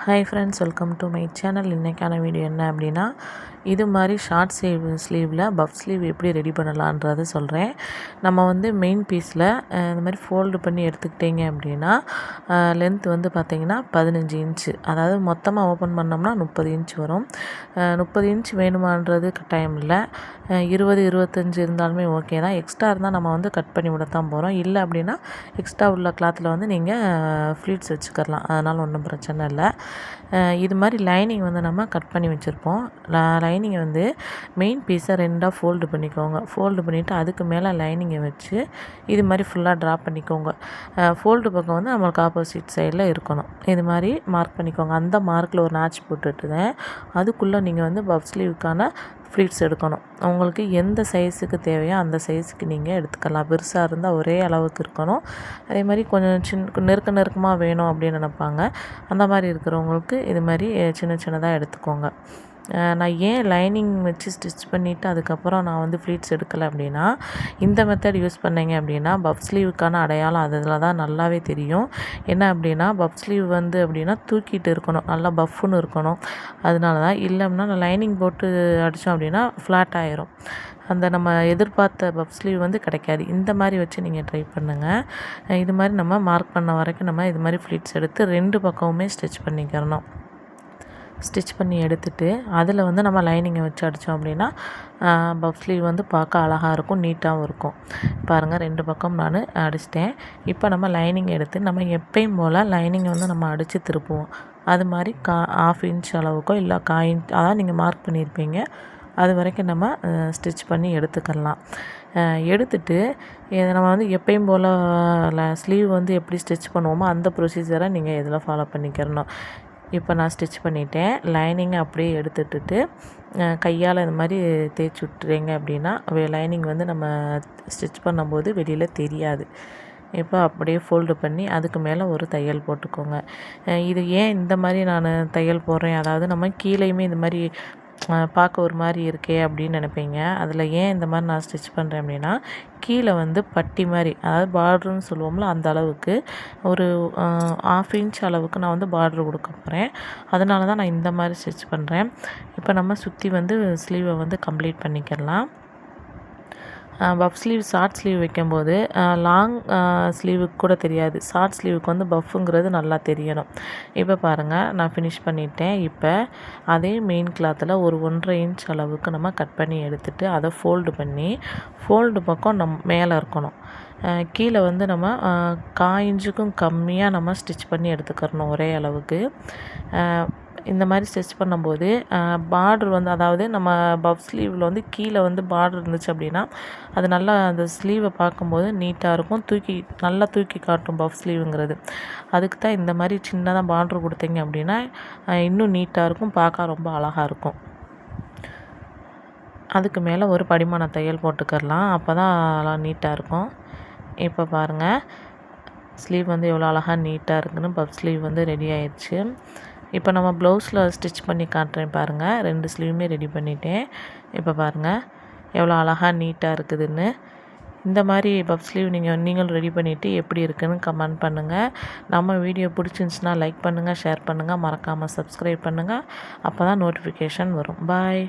Hi friends, welcome to my channel. இன்றைக்கான video என்ன அப்படின்னா, இது மாதிரி ஷார்ட் ஸ்லீவில் பஃப் ஸ்லீவ் எப்படி ரெடி பண்ணலான்றது சொல்கிறேன். நம்ம வந்து மெயின் பீஸில் இந்த மாதிரி ஃபோல்டு பண்ணி எடுத்துக்கிட்டிங்க அப்படின்னா லென்த் வந்து பார்த்திங்கன்னா 15 இன்ச்சு, அதாவது மொத்தமாக ஓப்பன் பண்ணோம்னா 30 இன்ச் வரும். 30 இன்ச் வேணுமான்றது கட்டாயம் இல்லை, 20-25 இருந்தாலுமே ஓகே தான். எக்ஸ்ட்ரா இருந்தால் நம்ம வந்து கட் பண்ணி விடத்தான் போகிறோம். இல்லை அப்படின்னா எக்ஸ்ட்ரா உள்ள கிளாத்தில் வந்து நீங்கள் ஃப்ளீட்ஸ் வச்சுக்கலாம், அதனால் ஒன்றும் பிரச்சனை இல்லை. இது மாதிரி லைனிங் வந்து நம்ம கட் பண்ணி வச்சுருப்போம். லைனிங்கை வந்து மெயின் பீஸை 2ஆக ஃபோல்டு பண்ணிக்கோங்க. ஃபோல்டு பண்ணிவிட்டு அதுக்கு மேலே லைனிங்கை வச்சு இது மாதிரி ஃபுல்லாக ட்ரா பண்ணிக்கோங்க. ஃபோல்டு பக்கம் வந்து நம்மளுக்கு ஆப்போசிட் சைடில் இருக்கணும். இது மாதிரி மார்க் பண்ணிக்கோங்க. அந்த மார்க்கில் ஒரு நாட்ச் போட்டுட்டு தான் அதுக்குள்ளே நீங்கள் வந்து பஃப் ஸ்லீவுக்கான ஃப்ளீட்ஸ் எடுக்கணும். உங்களுக்கு எந்த சைஸுக்கு தேவையோ அந்த சைஸுக்கு நீங்கள் எடுத்துக்கலாம். பெருசாக இருந்தால் ஒரே அளவுக்கு இருக்கணும். அதே மாதிரி கொஞ்சம் நெருக்கமாக வேணும் அப்படின்னு நினைப்பாங்க. அந்த மாதிரி இருக்கிறவங்களுக்கு இது மாதிரி சின்னதாக எடுத்துக்கோங்க. நான் ஏன் லைனிங் வச்சு ஸ்டிச் பண்ணிவிட்டு அதுக்கப்புறம் நான் வந்து ஃப்ளீட்ஸ் எடுக்கலை அப்படின்னா, இந்த மெத்தட் யூஸ் பண்ணிங்க அப்படின்னா பஃப் ஸ்லீவுக்கான அடையாளம் அதில் தான் நல்லாவே தெரியும். என்ன அப்படின்னா பஃப் ஸ்லீவ் வந்து அப்படின்னா தூக்கிட்டு இருக்கணும், நல்லா பஃப்னு இருக்கணும். அதனால தான். இல்லைன்னா லைனிங் போட்டு அடித்தோம் அப்படின்னா ஃப்ளாட் ஆயிரும். அந்த நம்ம எதிர்பார்த்த பஃப் ஸ்லீவ் வந்து கிடைக்காது. இந்த மாதிரி வச்சு நீங்கள் ட்ரை பண்ணுங்கள். இது மாதிரி நம்ம மார்க் பண்ண வரைக்கும் நம்ம இது மாதிரி ஃப்ளீட்ஸ் எடுத்து 2 பக்கமுமே ஸ்டிச் பண்ணிக்கிறணும். ஸ்டிச் பண்ணி எடுத்துகிட்டு அதில் வந்து நம்ம லைனிங்கை வச்சு அடித்தோம் அப்படின்னா பஃப் ஸ்லீவ் வந்து பார்க்க அழகாக இருக்கும், நீட்டாகவும் இருக்கும். பாருங்கள், 2 பக்கம் நான் அடிச்சிட்டேன். இப்போ நம்ம லைனிங் எடுத்து நம்ம எப்பயும் போல் லைனிங்கை வந்து நம்ம அடித்து திருப்புவோம். அது மாதிரி 1/2 இன்ச் அளவுக்கோ இல்லை 1/4 இன்ச், அதாவது நீங்கள் மார்க் பண்ணியிருப்பீங்க அது வரைக்கும் நம்ம ஸ்டிச் பண்ணி எடுத்துக்கலாம். எடுத்துட்டு நம்ம வந்து எப்பயும் போல் ஸ்லீவ் வந்து எப்படி ஸ்டிச் பண்ணுவோமோ அந்த ப்ரொசீஜரை நீங்கள் இதில் ஃபாலோ பண்ணிக்கிறணும். இப்போ நான் ஸ்டிச் பண்ணிட்டேன். லைனிங்கை அப்படியே எடுத்துட்டு கையால் இந்த மாதிரி தேய்ச்சி விட்டுறீங்க அப்படின்னா லைனிங் வந்து நம்ம ஸ்டிச் பண்ணும்போது வெளியில் தெரியாது. இப்போ அப்படியே ஃபோல்டு பண்ணி அதுக்கு மேலே ஒரு தையல் போட்டுக்கோங்க. இது ஏன் இந்த மாதிரி நான் தையல் போடுறேன், அதாவது நம்ம கீழேயுமே இந்த மாதிரி பார்க்க ஒரு மாதிரி இருக்கே அப்படின்னு நினைப்பீங்க. அதில் ஏன் இந்த மாதிரி நான் ஸ்டிச் பண்ணுறேன் அப்படின்னா, கீழே வந்து பட்டி மாதிரி, அதாவது பார்டருன்னு சொல்லுவோம்ல, அந்த அளவுக்கு ஒரு 1/2 இன்ச் அளவுக்கு நான் வந்து பார்டரு கொடுக்க போகிறேன். அதனால தான் நான் இந்த மாதிரி ஸ்டிச் பண்ணுறேன். இப்போ நம்ம சுற்றி வந்து ஸ்லீவை வந்து கம்ப்ளீட் பண்ணிக்கலாம். பஃப் ஸ்லீவ் ஷார்ட் ஸ்லீவ் வைக்கும்போது லாங் ஸ்லீவுக்கு கூட தெரியாது, ஷார்ட் ஸ்லீவுக்கு வந்து பஃப்புங்கிறது நல்லா தெரியணும். இப்போ பாருங்கள், நான் ஃபினிஷ் பண்ணிட்டேன். இப்போ அதே மெயின் கிளாத்தில் ஒரு 1.5 இன்ச் அளவுக்கு நம்ம கட் பண்ணி எடுத்துகிட்டு அதை ஃபோல்டு பண்ணி ஃபோல்டு பக்கம் மேலே இருக்கணும். கீழே வந்து நம்ம 1/4 இன்ச்சுக்கும் கம்மியாக நம்ம ஸ்டிச் பண்ணி எடுத்துக்கிறணும் ஒரே அளவுக்கு. இந்த மாதிரி ஸ்டிச் பண்ணும்போது பார்டர் வந்து, அதாவது நம்ம பஃப் ஸ்லீவில் வந்து கீழே வந்து பார்டர் இருந்துச்சு அப்படின்னா அது நல்லா அந்த ஸ்லீவை பார்க்கும்போது நீட்டாக இருக்கும், நல்லா தூக்கி காட்டும் பஃப் ஸ்லீவுங்கிறது. அதுக்கு தான் இந்த மாதிரி சின்னதாக பார்டர் கொடுத்தீங்க அப்படின்னா இன்னும் நீட்டாக இருக்கும், பார்க்க ரொம்ப அழகாக இருக்கும். அதுக்கு மேலே ஒரு படிமான தையல் போட்டுக்கலாம், அப்போ தான் நீட்டாக இருக்கும். இப்போ பாருங்கள், ஸ்லீவ் வந்து எவ்வளோ அழகாக நீட்டாக இருக்குன்னு பஃப் ஸ்லீவ் வந்து ரெடி ஆயிடுச்சு. இப்போ நம்ம ப்ளவுஸில் ஸ்டிச் பண்ணி காட்டுறேன் பாருங்கள். 2 ஸ்லீவுமே ரெடி பண்ணிட்டேன். இப்போ பாருங்கள் எவ்வளோ அழகாக நீட்டாக இருக்குதுன்னு. இந்த மாதிரி பஃப் ஸ்லீவ் நீங்களும் ரெடி பண்ணிவிட்டு எப்படி இருக்குதுன்னு கமெண்ட் பண்ணுங்கள். நம்ம வீடியோ பிடிச்சிருந்துச்சுன்னா லைக் பண்ணுங்கள், ஷேர் பண்ணுங்கள், மறக்காமல் சப்ஸ்கிரைப் பண்ணுங்கள். அப்போ தான் நோட்டிஃபிகேஷன் வரும். பாய்.